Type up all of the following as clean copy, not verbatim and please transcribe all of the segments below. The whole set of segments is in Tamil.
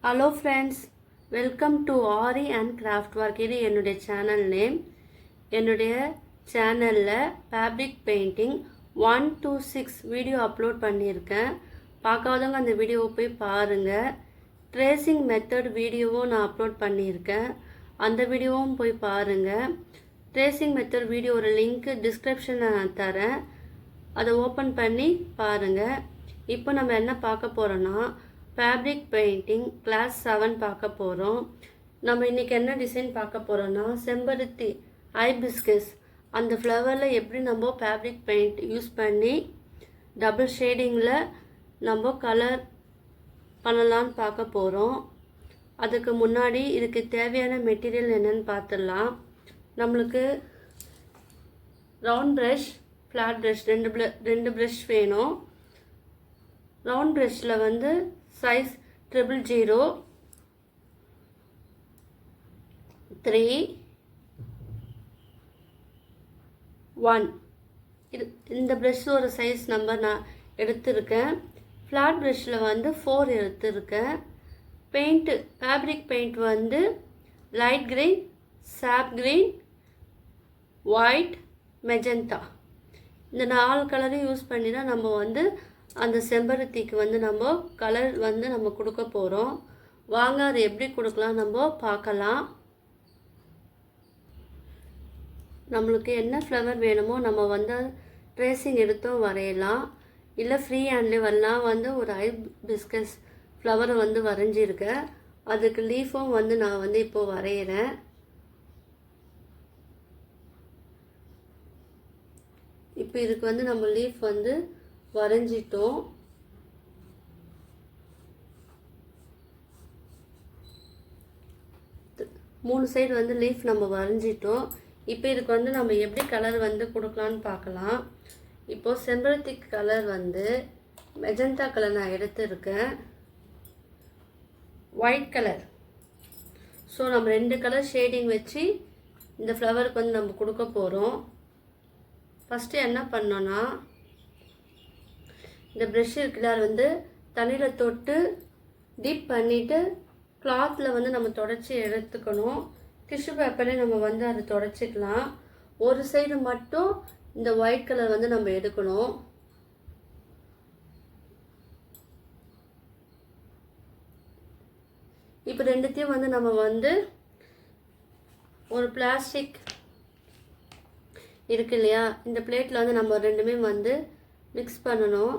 Hello friends, welcome to Ari and Craft Work. இது என்னுடைய சேனல் நேம். என்னுடைய சேனலில் fabric painting 1 to 6 video upload பண்ணியிருக்கேன். பார்க்காதவங்க அந்த வீடியோவை போய் பாருங்கள். ட்ரேசிங் மெத்தட் வீடியோவும் நான் அப்லோட் பண்ணியிருக்கேன். அந்த வீடியோவும் போய் பாருங்கள். ட்ரேசிங் மெத்தட் வீடியோ ஒரு லிங்க் டிஸ்கிரிப்ஷனில் நான் தரேன். அதை ஓப்பன் பண்ணி பாருங்கள். இப்போ நம்ம என்ன பார்க்க போகிறோன்னா ஃபேப்ரிக் பெயிண்டிங் கிளாஸ் 7 பார்க்க போகிறோம். நம்ம இன்றைக்கி என்ன டிசைன் பார்க்க போகிறோன்னா செம்பருத்தி ஹைபிஸ்கஸ் அந்த ஃப்ளவரில் எப்படி நம்ம ஃபேப்ரிக் பெயிண்ட் யூஸ் பண்ணி டபுள் ஷேடிங்கில் நம்ம கலர் பண்ணலான்னு பார்க்க போகிறோம். அதுக்கு முன்னாடி இதுக்கு தேவையான மெட்டீரியல் என்னென்னு பார்த்துடலாம். நம்மளுக்கு ரவுண்ட் ப்ரஷ், ஃப்ளாட் ப்ரஷ் ரெண்டு ப்ரஷ் வேணும். ரவுண்ட் ப்ரஷில் வந்து சைஸ் 000 3 1 இந்த ப்ரஷ் ஒரு சைஸ் நம்பர் நான் எடுத்திருக்கேன். ஃப்ளாட் ப்ரஷில் வந்து 4 எடுத்திருக்கேன். பெயிண்ட்டு ஃபேப்ரிக் பெயிண்ட் வந்து லைட் க்ரீன், சாப் க்ரீன், ஒயிட், மெஜந்தா இந்த 4 கலரையும் யூஸ் பண்ணி தான் நம்ம வந்து அந்த செம்பருத்திக்கு வந்து நம்ம கலர் வந்து நம்ம கொடுக்க போகிறோம். வாங்க அதை எப்படி கொடுக்கலாம் நம்ம பார்க்கலாம். நம்மளுக்கு என்ன ஃப்ளவர் வேணுமோ நம்ம வந்து ட்ரேசிங் எடுத்தும் வரையலாம், இல்லை ஃப்ரீ ஹேண்ட்லேயே வரலாம். வந்து ஒரு ஹைபிஸ்கஸ் ஃப்ளவரை வந்து வரைஞ்சிருக்கேன். அதுக்கு லீஃபும் வந்து நான் வந்து இப்போது வரைகிறேன். இப்போ இதுக்கு வந்து நம்ம லீஃப் வந்து வரைஞ்சிட்டோம். மூணு சைடு வந்து லீஃப் நம்ம வரைஞ்சிட்டோம். இப்போ இதுக்கு வந்து நம்ம எப்படி கலர் வந்து கொடுக்கலான்னு பார்க்கலாம். இப்போது செம்பருத்தி கலர் வந்து மெஜந்தா கலர் நான் எடுத்துருக்கேன், ஒயிட் கலர். ஸோ நம்ம 2 கலர் ஷேடிங் வச்சு இந்த ஃப்ளவருக்கு வந்து நம்ம கொடுக்க போகிறோம். ஃபஸ்ட்டு என்ன பண்ணோன்னா இந்த ப்ரெஷ் இருக்குல்ல வந்து தண்ணியில் தொட்டு டிப் பண்ணிவிட்டு கிளாத்தில் வந்து நம்ம தொடச்சி எடுத்துக்கணும். டிஷ்யூ பேப்பர்லேயே நம்ம வந்து அதை தொடச்சிக்கலாம். ஒரு சைடு மட்டும் இந்த ஒயிட் கலர் வந்து நம்ம எடுக்கணும். இப்போ ரெண்டுத்தையும் வந்து நம்ம வந்து ஒரு பிளாஸ்டிக் இருக்கு இல்லையா, இந்த பிளேட்டில் வந்து நம்ம ரெண்டுமே வந்து மிக்ஸ் பண்ணணும்.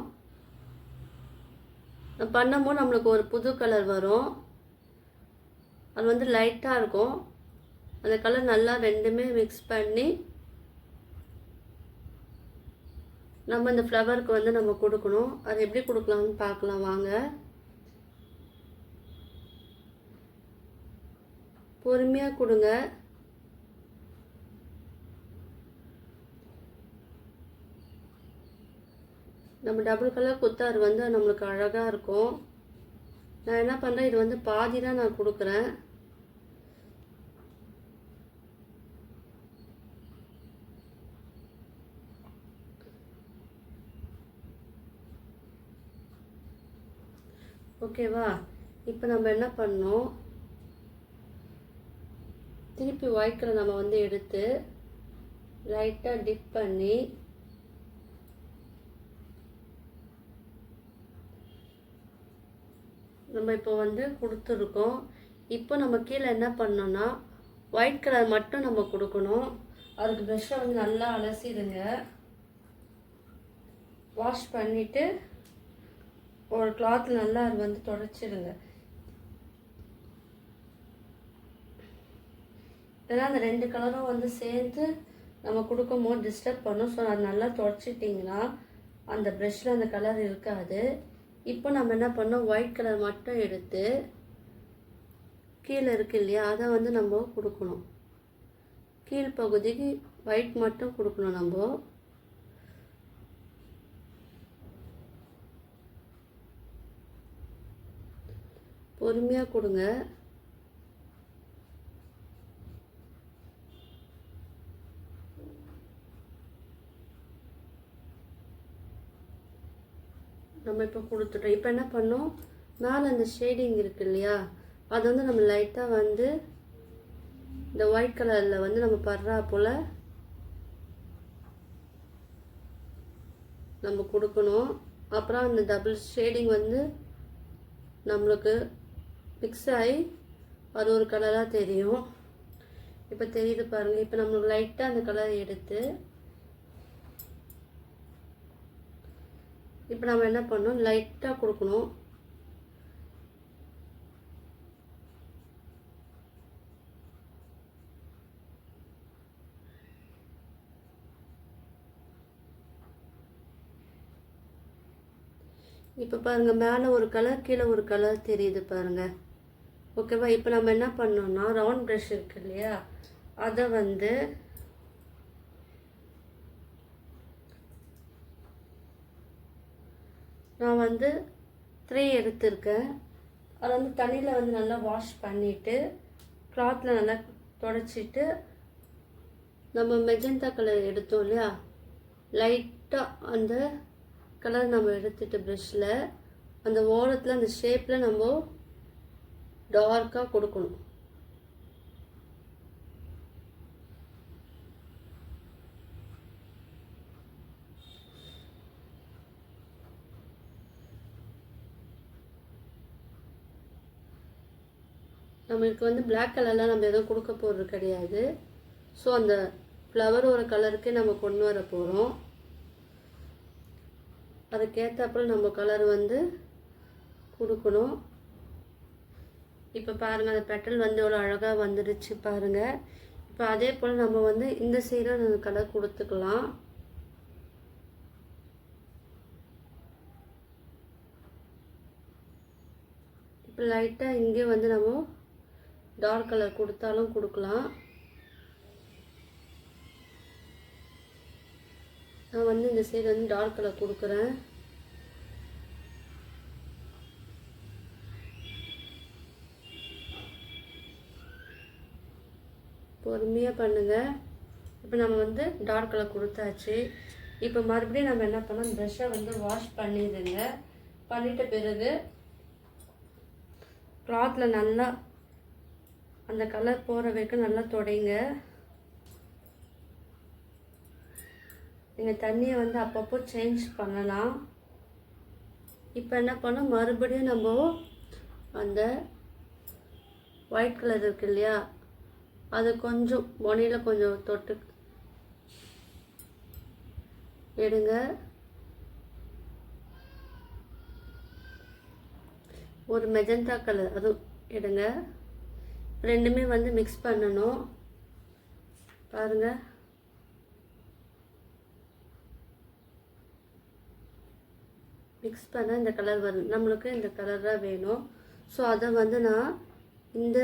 பண்ணும்போது நம்மளுக்கு ஒரு புது கலர் வரும். அது வந்து லைட்டாக இருக்கும். அந்த கலர் நல்லா ரெண்டுமே மிக்ஸ் பண்ணி நம்ம இந்த ஃப்ளவருக்கு வந்து நம்ம கொடுக்கணும். அது எப்படி கொடுக்கலாம்னு பார்க்கலாம் வாங்க. பொறுமையாக கொடுங்க. நம்ம டபுள் கலர் குத்தாறு வந்து நம்மளுக்கு அழகாக இருக்கும். நான் என்ன பண்ணுறேன், இது வந்து பாதி தான் நான் கொடுக்குறேன். ஓகேவா? இப்போ நம்ம என்ன பண்ணோம், திருப்பி ஒயிட் கலர் நம்ம வந்து எடுத்து லைட்டாக டிப் பண்ணி நம்ம இப்போ வந்து கொடுத்துருக்கோம். இப்போ நம்ம கீழே என்ன பண்ணோன்னா ஒயிட் கலர் மட்டும் நம்ம கொடுக்கணும். அதுக்கு ப்ரெஷ்ஷை வந்து நல்லா அலசிடுங்க. வாஷ் பண்ணிவிட்டு ஒரு கிளாத்தில் நல்லா அது வந்து தொடச்சிடுங்க. ஏன்னா அந்த 2 கலரும் வந்து சேர்த்து நம்ம கொடுக்கும் போது டிஸ்டர்ப் பண்ணும். ஸோ அது நல்லா தொடச்சிட்டிங்கன்னா அந்த ப்ரெஷ்ஷில் அந்த கலர் இருக்காது. இப்போ நம்ம என்ன பண்ணோம், ஒயிட் கலர் மட்டும் எடுத்து கீழே இருக்கு இல்லையா அதை வந்து நம்ம கொடுக்கணும். கீழ் பகுதிக்கு ஒயிட் மட்டும் கொடுக்கணும். நம்ம பொறுமையாக கொடுங்க. நம்ம இப்போ கொடுத்துட்டோம். இப்போ என்ன பண்ணோம், மேலே அந்த ஷேடிங் இருக்கு இல்லையா, அது வந்து நம்ம லைட்டாக வந்து இந்த ஒயிட் கலரில் வந்து நம்ம படுறா போல் நம்ம கொடுக்கணும். அப்புறம் அந்த டபுள் ஷேடிங் வந்து நம்மளுக்கு மிக்ஸ் ஆகி அது ஒரு கலராக தெரியும். இப்போ தெரியுது பாருங்கள். இப்போ நம்மளுக்கு லைட்டாக அந்த கலரை எடுத்து இப்போ நம்ம என்ன பண்ணணும், லைட்டாக கொடுக்கணும். இப்போ பாருங்கள், மேலே ஒரு கலர் கீழே ஒரு கலர் தெரியுது பாருங்கள். ஓகேவா? இப்போ நம்ம என்ன பண்ணோம்னா ரவுண்ட் ப்ரஷ் இருக்கு இல்லையா, அதை வந்து நான் வந்து 3 எடுத்திருக்கேன். அதை வந்து தண்ணியில் வந்து நல்லா வாஷ் பண்ணிவிட்டு கிளாத்தில் நல்லா தொடச்சிட்டு நம்ம மெஜந்தா கலர் எடுத்தோம் இல்லையா, லைட்டாக அந்த கலர் நம்ம எடுத்துட்டு ப்ரஷ்ஷில் அந்த ஓரத்தில் அந்த ஷேப்பில் நம்ம டார்க்காக கொடுக்கணும். நம்மளுக்கு வந்து பிளாக் கலர்லாம் நம்ம எதுவும் கொடுக்க போகிறது கிடையாது. ஸோ அந்த ஃப்ளவரோட கலருக்கே நம்ம கொண்டு வர போகிறோம். அதுக்கேற்றாப்புல நம்ம கலர் வந்து கொடுக்கணும். இப்போ பாருங்கள், அந்த பெட்டல் வந்து எவ்வளோ அழகாக வந்துடுச்சு பாருங்கள். இப்போ அதே போல் நம்ம வந்து இந்த சைடும் அந்த கலர் கொடுத்துக்கலாம். இப்போ லைட்டாக இங்கே வந்து நம்ம டார்க் கலர் கொடுத்தாலும் கொடுக்கலாம். நான் வந்து இந்த சைடு வந்து டார்க் கலர் கொடுக்குறேன். பொறுமையாக பண்ணுங்கள். இப்போ நம்ம வந்து டார்க் கலர் கொடுத்தாச்சு. இப்போ மறுபடியும் நம்ம என்ன பண்ணோம், ப்ரஷ்ஷை வந்து வாஷ் பண்ணிடுங்க. பண்ணிட்ட பிறகு கிளாத்தில் நல்லா அந்த கலர் போகிற வரைக்கும் நல்லா துடைங்க. நீங்கள் தண்ணியை வந்து அப்பப்போ சேஞ்ச் பண்ணலாம். இப்போ என்ன பண்ணோம், மறுபடியும் நம்ம அந்த ஒயிட் கலர் இருக்கு இல்லையா, அது கொஞ்சம் மொனியில் கொஞ்சம் தொட்டு எடுங்க. ஒரு மெஜந்தா கலர் அது எடுங்க. ரெண்டுமே வந்து மிக்ஸ் பண்ணணும். பாருங்கள், மிக்ஸ் பண்ண இந்த கலர் வரும். நம்மளுக்கு இந்த கலர் தான் வேணும். ஸோ அதை வந்து நான் இந்த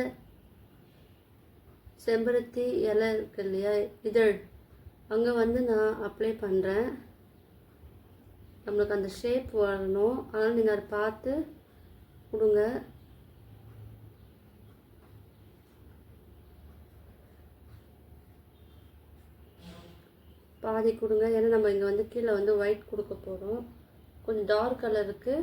செம்பருத்தி இலை இருக்கு இல்லையா, இதழ், அங்கே வந்து நான் அப்ளை பண்ணுறேன். நம்மளுக்கு அந்த ஷேப் வரணும். அதனால் நீங்கள் அதை பார்த்து கொடுங்க. பாதி கொடுங்க. ஏன்னா நம்ம இங்கே வந்து கீழே வந்து ஒயிட் கொடுக்க போகிறோம். கொஞ்சம் டார்க் கலருக்கு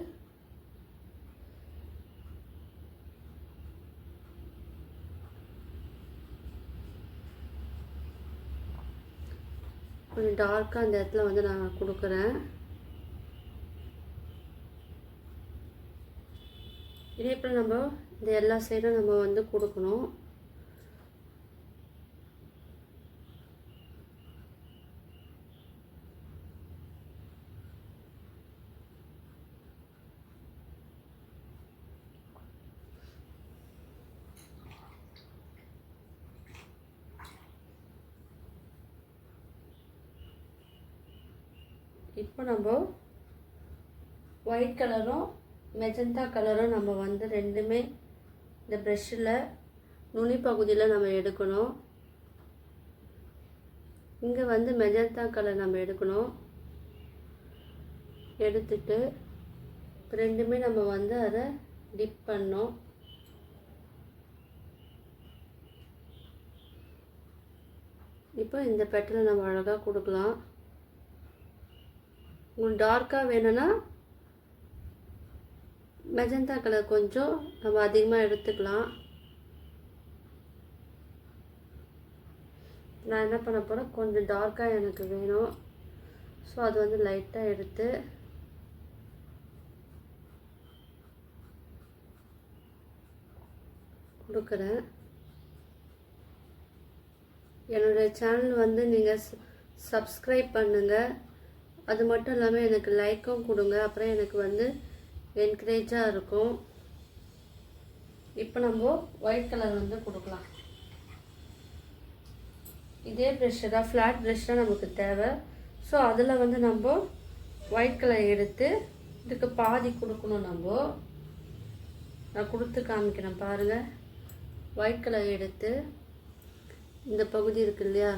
கொஞ்சம் டார்க்காக அந்த இடத்துல வந்து நான் கொடுக்குறேன். இதே போல் நம்ம இந்த எல்லா சைடும் நம்ம வந்து கொடுக்கணும். இப்போ நம்ம ஒயிட் கலரும் மெஜந்தா கலரும் நம்ம வந்து ரெண்டுமே இந்த ப்ரஷ்ஷில் நுனி பகுதியில் நம்ம எடுக்கணும். இங்கே வந்து மெஜந்தா கலர் நம்ம எடுக்கணும். எடுத்துட்டு ரெண்டுமே நம்ம வந்து அதை டிப் பண்ணோம். இப்போ இந்த பெட்டலை நம்ம அழகாக கொடுக்கலாம். உங்களுக்கு டார்க்காக வேணும்னா மெஜந்தா கலர் கொஞ்சம் நம்ம அதிகமாக எடுத்துக்கலாம். நான் என்ன பண்ண போகிறேன், கொஞ்சம் டார்க்காக எனக்கு வேணும். ஸோ அது வந்து லைட்டாக எடுத்து கொடுக்குறேன். என்னுடைய சேனல் வந்து நீங்கள் சப்ஸ்கிரைப் பண்ணுங்கள். அது மட்டும் இல்லாமல் எனக்கு லைக்கும் கொடுங்க. அப்புறம் எனக்கு வந்து என்கரேஜாக இருக்கும். இப்போ நம்ம ஒயிட் கலர் வந்து கொடுக்கலாம். இதே ப்ரெஷ் தான், ஃப்ளாட் ப்ரெஷ் தான் நமக்கு தேவை. ஸோ அதில் வந்து நம்ம ஒயிட் கலர் எடுத்து இதுக்கு பாதி கொடுக்கணும். நான் கொடுத்து காமிக்கிறேன் பாருங்கள். ஒயிட் கலர் எடுத்து இந்த பகுதி இருக்கு இல்லையா,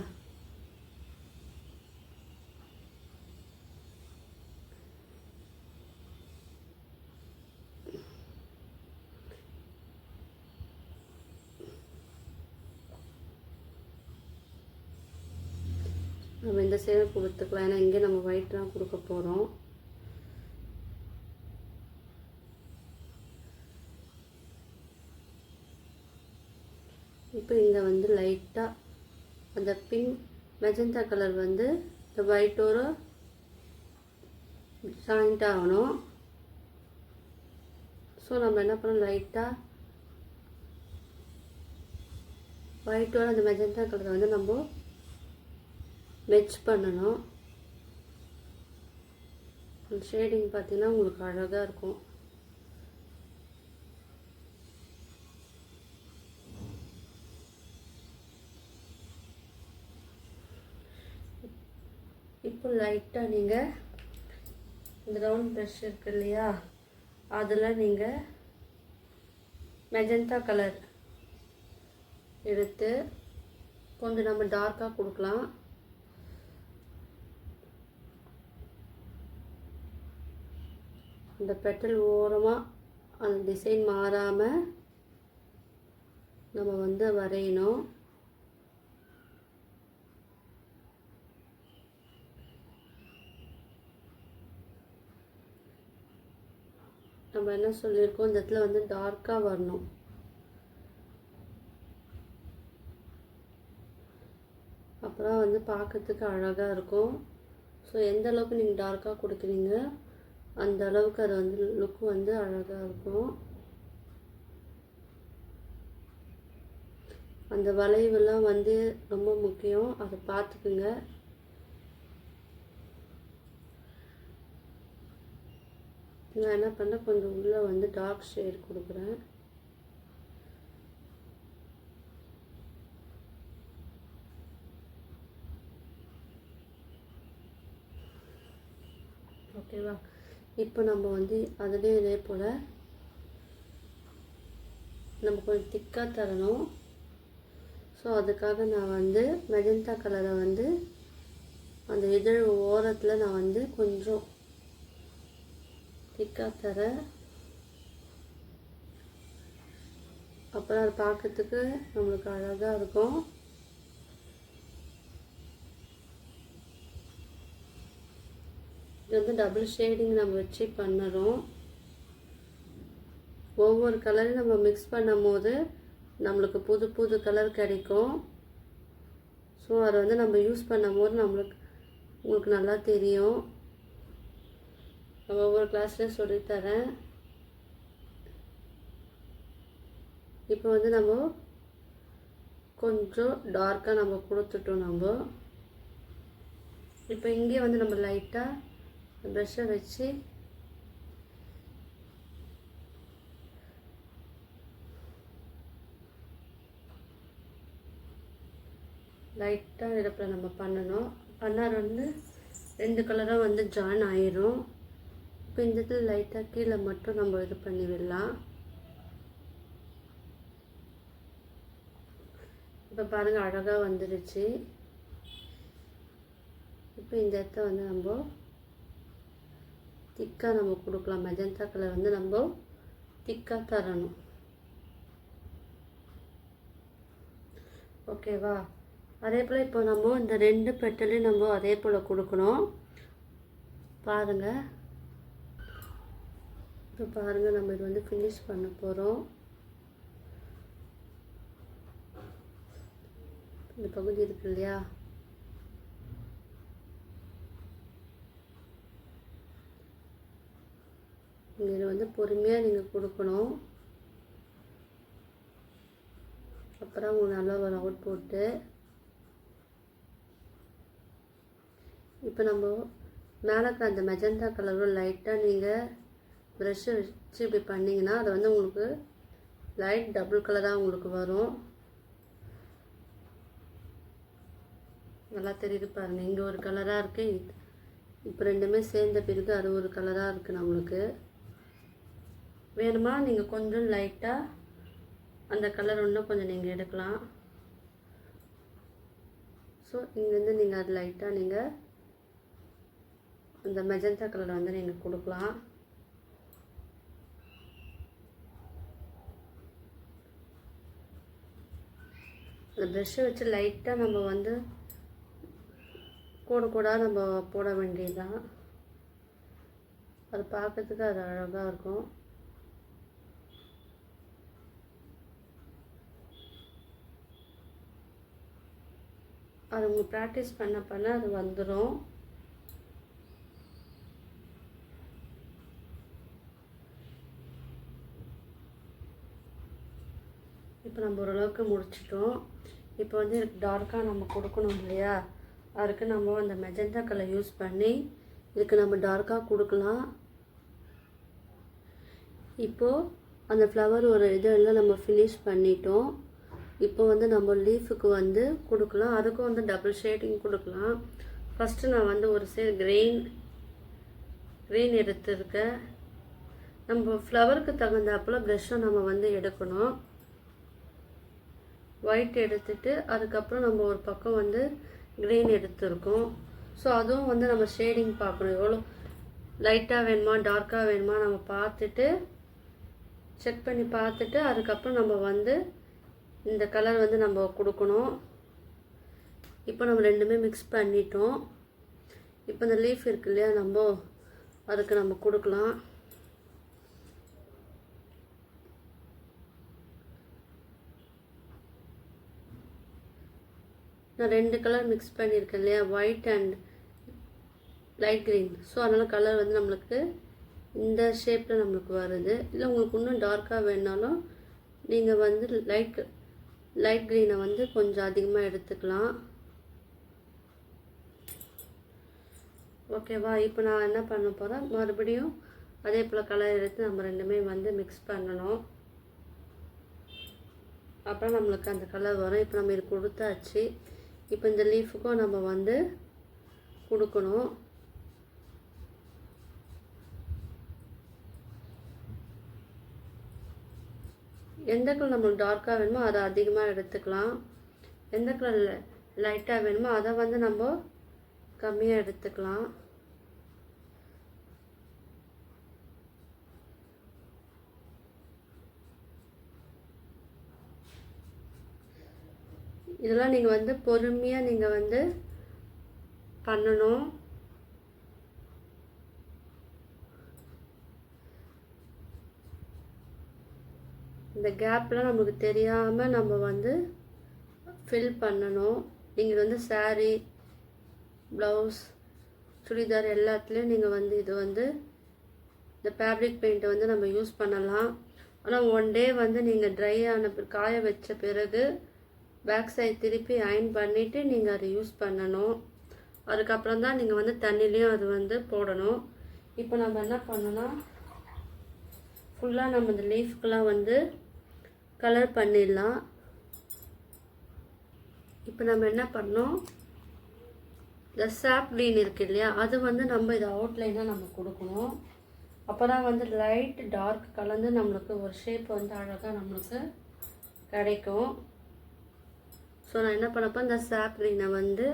நம்ம இந்த சைடு கொடுத்துக்கலாம். ஏன்னா இங்கே நம்ம ஒயிட் தான் கொடுக்க போகிறோம். இப்போ இங்கே வந்து லைட்டாக அந்த பிங்க் மெஜந்தா கலர் வந்து இந்த ஒயிட்டோட ஜாயிண்ட் ஆகணும். ஸோ நம்ம என்ன பண்ணோம், லைட்டாக ஒயிட்டோட அந்த மெஜந்தா கலரை வந்து நம்ம மெச் பண்ணணும். அந்த ஷேடிங் பார்த்தீங்கன்னா உங்களுக்கு அழகாக இருக்கும். இப்போ லைட்டாக நீங்கள் இந்த ரவுண்ட் ப்ரஷ் இருக்கு இல்லையா, அதில் நீங்கள் மெஜந்தா கலர் எடுத்து கொஞ்சம் நம்ம டார்க்காக கொடுக்கலாம். இந்த பெட்டல் ஓரமாக அந்த டிசைன் மாறாமல் நம்ம வந்து வரையணும். நம்ம என்ன சொல்லியிருக்கோம், இந்த இடத்துல வந்து டார்க்காக வரணும். அப்புறம் வந்து பார்க்கறதுக்கு அழகாக இருக்கும். ஸோ எந்த அளவுக்கு நீங்கள் டார்க்காக கொடுக்குறீங்க அந்த அளவுக்கு அது வந்து லுக் வந்து அழகாக இருக்கும். அந்த வளைவுலாம் வந்து ரொம்ப முக்கியம், அதை பார்த்துக்குங்க. நான் என்ன பண்ணேன், கொஞ்சம் உள்ளே வந்து டார்க் ஷேட் கொடுக்குறேன். ஓகேவா? இப்போ நம்ம வந்து அதுலேயே இதே போல் நம்ம கொஞ்சம் திக்காக தரணும். ஸோ அதுக்காக நான் வந்து மெஜந்தா கலரை வந்து அந்த இதழ் ஓரத்தில் நான் வந்து கொஞ்சம் திக்காக தரேன். அப்புறம் அது பார்க்கறதுக்கு நம்மளுக்கு அழகாக இருக்கும். இது வந்து டபுள் ஷேடிங் நம்ம வச்சு பண்ணுறோம். ஒவ்வொரு கலரையும் நம்ம மிக்ஸ் பண்ணும் போது நம்மளுக்கு புது புது கலர் கிடைக்கும். ஸோ அதை வந்து நம்ம யூஸ் பண்ணும் போது உங்களுக்கு நல்லா தெரியும். நான் ஒவ்வொரு கிளாஸ்லேயும் சொல்லித்தரேன். இப்போ வந்து நம்ம கொஞ்சம் டார்க்காக நம்ம கொடுத்துட்டோம். இப்போ இங்கே வந்து நம்ம லைட்டாக ப்ரஷ்ஷை வச்சு லைட்டாக இடப்பில் நம்ம பண்ணணும். பண்ணால் வந்து ரெண்டு கலராக வந்து ஜாயின் ஆயிரும். இப்போ இந்த இடத்துல லைட்டாக கீழே மட்டும் நம்ம இது பண்ணி விடலாம். இப்போ பாருங்கள் அழகாக வந்துடுச்சு. இப்போ இந்த இடத்த வந்து நம்ம திக்காக நம்ம கொடுக்கலாம். மெஜந்தா கலர் வந்து நம்ம திக்காக தரணும். ஓகேவா? அதே போல் இப்போ நம்ம இந்த ரெண்டு பெட்டலையும் நம்ம அதே போல் கொடுக்கணும். பாருங்கள் இப்போ பாருங்கள், நம்ம இது வந்து ஃபினிஷ் பண்ண போகிறோம். இந்த பகுதி இருக்கு இல்லையா, இதை வந்து பொறுமையாக நீங்கள் கொடுக்கணும். அப்புறம் உங்களுக்கு நல்லா ஒரு அவுட் போட்டு, இப்போ நம்ம மேலே அந்த மெஜந்தா கலரும் லைட்டாக நீங்கள் ப்ரெஷ்ஷை வச்சு இப்படி பண்ணிங்கன்னா அது வந்து உங்களுக்கு லைட் டபுள் கலராக உங்களுக்கு வரும். நல்லா தெரியுது பாருங்கள், இங்கே ஒரு கலராக இருக்குது. இப்போ ரெண்டுமே சேர்ந்த பிறகு அது ஒரு கலராக இருக்குது. நம்மளுக்கு வேணுமா நீங்கள் கொஞ்சம் லைட்டாக அந்த கலர் இன்னும் கொஞ்சம் நீங்கள் எடுக்கலாம். ஸோ இங்கேருந்து நீங்கள் அது லைட்டாக நீங்கள் அந்த மெஜந்தா கலரை வந்து நீங்கள் கொடுக்கலாம். அந்த ப்ரெஷ்ஷை வச்சு லைட்டாக நம்ம வந்து கூட நம்ம போட வேண்டியதுதான். அது பார்க்கறதுக்கு அது அழகாக இருக்கும். அது உங்களுக்கு ப்ராக்டிஸ் பண்ண அது வந்துடும். இப்போ நம்ம ஓரளவுக்கு முடிச்சிட்டோம். இப்போ வந்து டார்க்காக நம்ம கொடுக்கணும் இல்லையா, அதுக்கு நம்ம அந்த மெஜந்தா கலர் யூஸ் பண்ணி இதுக்கு நம்ம டார்க்காக கொடுக்கலாம். இப்போது அந்த ஃப்ளவர் ஒரு இதெல்லாம் நம்ம ஃபினிஷ் பண்ணிட்டோம். இப்போ வந்து நம்ம லீஃபுக்கு வந்து கொடுக்கலாம். அதுக்கும் வந்து டபுள் ஷேடிங் கொடுக்கலாம். ஃபஸ்ட்டு நான் வந்து ஒரு கிரீன் எடுத்துருக்கேன். நம்ம ஃப்ளவருக்கு தகுந்தாப்பில் ப்ரெஷ்ஷை நம்ம வந்து எடுக்கணும். ஒயிட் எடுத்துட்டு அதுக்கப்புறம் நம்ம ஒரு பக்கம் வந்து க்ரீன் எடுத்துருக்கோம். ஸோ அதுவும் வந்து நம்ம ஷேடிங் பார்க்கணும், எவ்வளோ லைட்டாக வேணுமா டார்க்காக வேணுமா நம்ம பார்த்துட்டு செக் பண்ணி பார்த்துட்டு அதுக்கப்புறம் நம்ம வந்து இந்த கலர் வந்து நம்ம கொடுக்கணும். இப்போ நம்ம ரெண்டுமே மிக்ஸ் பண்ணிட்டோம். இப்போ இந்த லீஃப் இருக்கு இல்லையா, நம்ம அதுக்கு நம்ம கொடுக்கலாம். நான் 2 கலர் மிக்ஸ் பண்ணியிருக்கேன் இல்லையா, white and light green. So அதனால் கலர் வந்து நம்மளுக்கு இந்த ஷேப்பில் நம்மளுக்கு வருது. இல்லை உங்களுக்கு இன்னும் டார்க்காக வேணாலும் நீங்கள் வந்து லைட் க்ரீனை வந்து கொஞ்சம் அதிகமாக எடுத்துக்கலாம். ஓகேவா? இப்போ நான் என்ன பண்ண போகிறேன், மறுபடியும் அதே போல் கலர் எடுத்து நம்ம ரெண்டுமே வந்து மிக்ஸ் பண்ணணும். அப்புறம் நம்மளுக்கு அந்த கலர் வரும். இப்போ நம்ம இது கொடுத்தாச்சு. இப்போ இந்த லீஃபுக்கும் நம்ம வந்து கொடுக்கணும். எந்த கலர் நம்மளுக்கு டார்க்காக வேணுமோ அதை அதிகமாக எடுத்துக்கலாம். எந்த கலர் லைட்டாக வேணுமோ அதை வந்து நம்ம கம்மியாக எடுத்துக்கலாம். இதெல்லாம் நீங்கள் வந்து பொறுமையாக நீங்கள் வந்து பண்ணணும். இந்த கேப்லாம் நமக்கு தெரியாமல் நம்ம வந்து ஃபில் பண்ணணும். நீங்கள் வந்து சாரீ, ப்ளவுஸ், சுடிதார் எல்லாத்துலேயும் நீங்கள் வந்து இது வந்து இந்த ஃபேப்ரிக் பெயிண்ட்டை வந்து நம்ம யூஸ் பண்ணலாம். ஆனால் ஒன் டே வந்து நீங்கள் ட்ரை ஆன காய வச்ச பிறகு பேக் சைட் திருப்பி அயன் பண்ணிவிட்டு நீங்கள் அதை யூஸ் பண்ணணும். அதுக்கப்புறம் தான் நீங்கள் வந்து தண்ணிலையும் அது வந்து போடணும். இப்போ நம்ம என்ன பண்ணணும், ஃபுல்லாக நம்ம இந்த லீஃப்க்கெலாம் வந்து கலர் பண்ணிடலாம். இப்போ நம்ம என்ன பண்ணோம், இந்த சாப் க்ரீன் இருக்குது இல்லையா, அது வந்து நம்ம இதை அவுட்லைனாக நம்ம கொடுக்கணும். அப்போ தான் வந்து லைட் டார்க் கலந்து நம்மளுக்கு ஒரு ஷேப் வந்து அழகாக நம்மளுக்கு கிடைக்கும். ஸோ நான் என்ன பண்ணப்போ இந்த சாப் க்ரீனை வந்து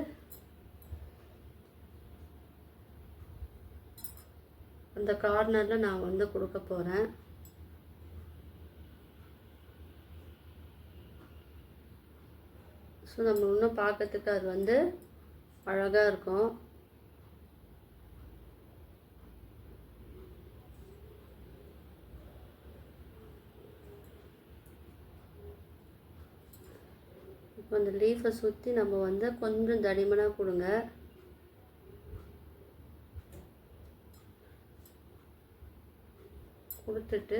அந்த கார்னரில் நான் வந்து கொடுக்க போகிறேன். ஸோ நம்ம இன்னும் பார்க்கறதுக்கு அது வந்து அழகாக இருக்கும். அந்த லீஃபை சுற்றி நம்ம வந்து கொஞ்சம் தடிமனாக கொடுங்க. கொடுத்துட்டு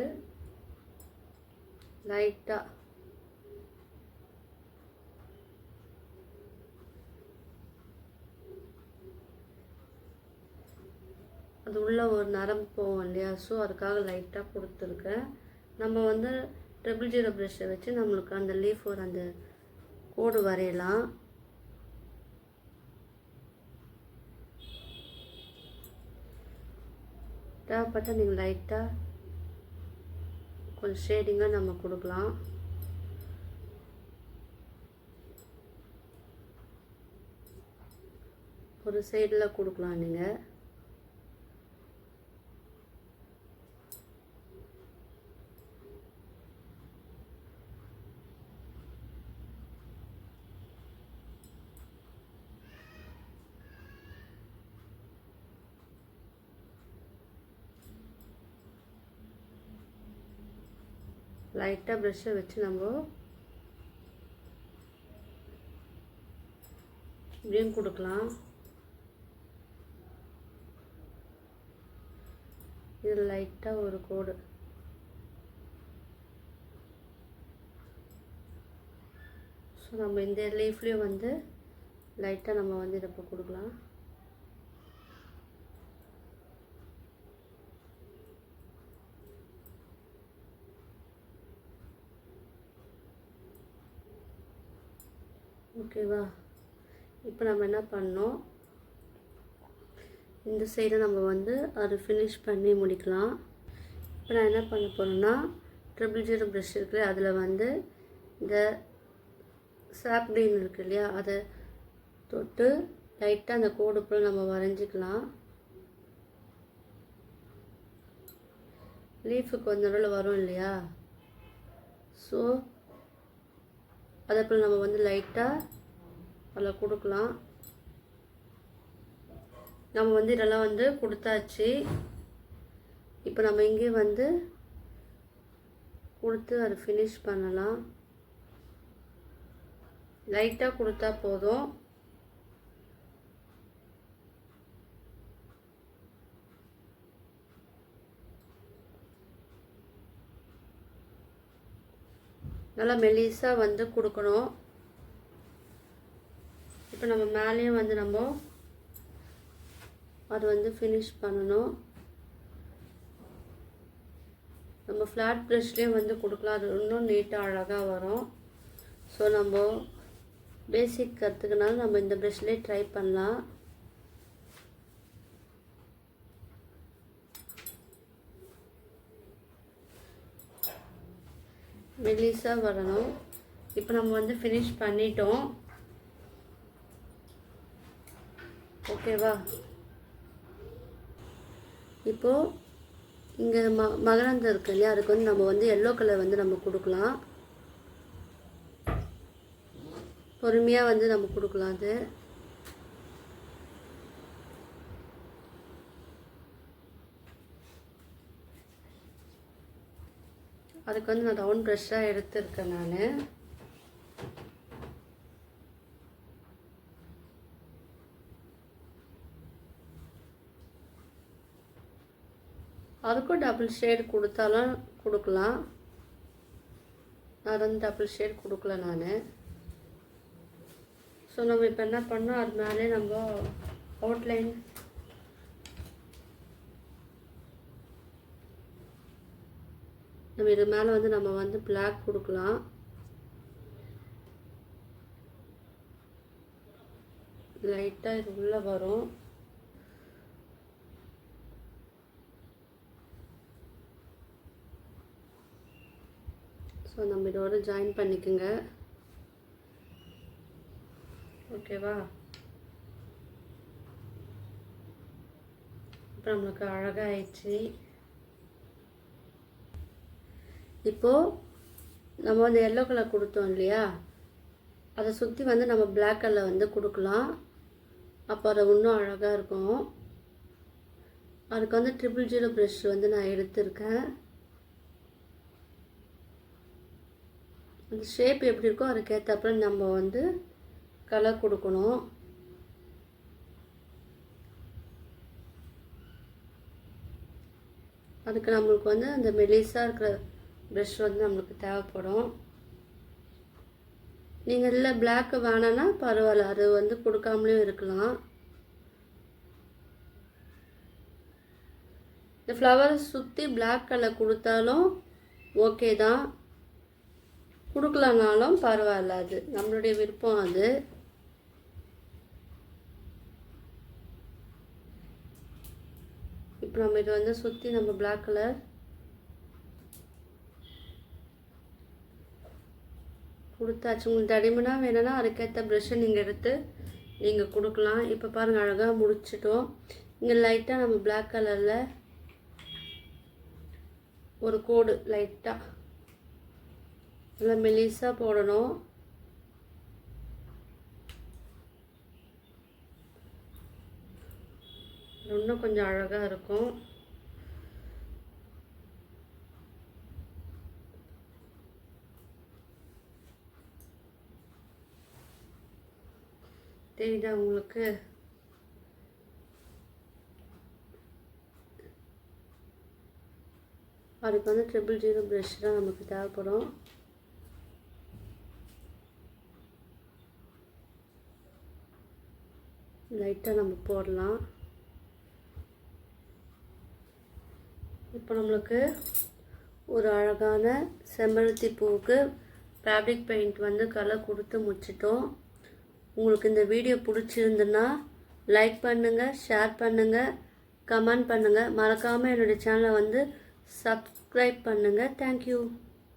லைட்டாக அது உள்ள ஒரு நரம்பு போவோம் இல்லையா, ஸோ அதுக்காக லைட்டாக கொடுத்துருக்கேன். நம்ம வந்து 000 ப்ரஷ்ஷை வச்சு நம்மளுக்கு அந்த லீஃப் ஒரு அந்த கோடு வரையலாம். தேவைப்பட்டால் நீங்கள் லைட்டாக கொஞ்சம் ஷேடிங்காக நம்ம கொடுக்கலாம். ஒரு சைடில் கொடுக்கலாம் நீங்கள். லைட்டாக ப்ரஷ்ஷை வச்சு நம்ம இப்படியும் கொடுக்கலாம். இது லைட்டாக ஒரு கோடு. ஸோ நம்ம இந்த லீஃப்லேயும் வந்து லைட்டாக நம்ம வந்து இதை இப்போ கொடுக்கலாம். ஓகேவா? இப்போ நம்ம என்ன பண்ணோம், இந்த சைடை நம்ம வந்து அது ஃபினிஷ் பண்ணி முடிக்கலாம். இப்போ நான் என்ன பண்ண போகிறேன்னா 000 ப்ரஷ் இருக்குது, அதில் வந்து இந்த சாப் க்ரீன் இருக்குது இல்லையா, அதை தொட்டு லைட்டாக அந்த கோடு போல் நம்ம வரைஞ்சிக்கலாம். லீஃபுக்கு கொஞ்ச நடுவில் வரும் இல்லையா, ஸோ அதே போல் நம்ம வந்து லைட்டாக அதில் கொடுக்கலாம். நம்ம வந்து இதெல்லாம் வந்து கொடுத்தாச்சு. இப்போ நம்ம இங்கே வந்து கொடுத்து அதை ஃபினிஷ் பண்ணலாம். லைட்டாக கொடுத்தா போதும். நல்லா மெலிசாக வந்து கொடுக்கணும். இப்போ நம்ம மேலேயும் வந்து நம்ம அது வந்து ஃபினிஷ் பண்ணணும். நம்ம ஃப்ளாட் ப்ரஷ்லேயும் வந்து கொடுக்கலாம், அது இன்னும் நீட்டாக அழகாக வரும். ஸோ நம்ம பேசிக் கற்றுக்கனால நம்ம இந்த ப்ரஷ்லேயே ட்ரை பண்ணலாம். மெலிசாக வரணும். இப்போ நம்ம வந்து ஃபினிஷ் பண்ணிட்டோம். ஓகேவா? இப்போது இங்கே மகரந்தம் இருக்கு இல்லையா, அதுக்கு வந்து நம்ம வந்து எல்லோ கலர் வந்து நம்ம கொடுக்கலாம். பொறுமையாக வந்து நம்ம கொடுக்கலாம். அதுக்கு வந்து நான் ரவுண்ட் ப்ரஷ்ஷாக எடுத்துருக்கேன். நான் அதுக்கும் டபுள் ஷேட் கொடுத்தாலும் கொடுக்கலாம். நான் வந்து டபுள் ஷேட் கொடுக்கல நான். ஸோ நம்ம இப்போ என்ன பண்ணோம், அது மேலே நம்ம அவுட்லைன் நம்ம இது மேலே வந்து நம்ம வந்து பிளாக் கொடுக்கலாம். லைட்டாக இது உள்ளே வரும். ஸோ நம்ம இதோட ஜாயின் பண்ணிக்கோங்க. ஓகேவா? இப்போ நம்மளுக்கு அழகாக ஆயிடுச்சு. இப்போது நம்ம வந்து எல்லோ கலர் கொடுத்தோம் இல்லையா, அதை சுற்றி வந்து நம்ம பிளாக் கலர் வந்து கொடுக்கலாம். அப்போ அதை இன்னும் அழகாக இருக்கும். அதுக்கு வந்து 000 ப்ரஷ் வந்து நான் எடுத்திருக்கேன். அந்த ஷேப் எப்படி இருக்கோ அதுக்கேற்றப்ப நம்ம வந்து கலர் கொடுக்கணும். அதுக்கு நம்மளுக்கு வந்து அந்த மெலிசாக இருக்கிற ப்ரஷ் வந்து நம்மளுக்கு தேவைப்படும். நீங்கள் இல்லை பிளாக்கு வேணான்னா பரவாயில்ல, அது வந்து கொடுக்காமலேயும் இருக்கலாம். இந்த ஃப்ளவரை சுற்றி பிளாக் கலர் கொடுத்தாலும் ஓகே தான், கொடுக்கலனாலும் பரவாயில்ல, அது நம்மளுடைய விருப்பம். அது இப்போ நம்ம இதை வந்து சுற்றி நம்ம பிளாக் கலர் கொடுத்தாச்சு. உங்களுக்கு தடிமனாக வேணும்னா அதுக்கேற்ற ப்ரெஷ்ஷை நீங்கள் எடுத்து நீங்கள் கொடுக்கலாம். இப்போ பாருங்கள் அழகாக முடிச்சிட்டோம். இங்கே லைட்டாக நம்ம பிளாக் கலரில் ஒரு கோடு லைட்டாக நல்லா மெலிசாக போடணும். இன்னும் கொஞ்சம் அழகாக இருக்கும். தெரியுதா உங்களுக்கு? அதுக்கு வந்து 000 ப்ரஷ் தான் நமக்கு தேவைப்படும். லைட்டாக நம்ம போடலாம். இப்போ நம்மளுக்கு ஒரு அழகான செம்பருத்தி பூவுக்கு ஃபேப்ரிக் பெயிண்ட் வந்து கலர் கொடுத்து முடிச்சிட்டோம். உங்களுக்கு இந்த வீடியோ பிடிச்சிருந்துன்னா லைக் பண்ணுங்கள், ஷேர் பண்ணுங்கள், கமெண்ட் பண்ணுங்கள். மறக்காமல் என்னுடைய சேனலை வந்து சப்ஸ்கிரைப் பண்ணுங்கள். தேங்க்யூ.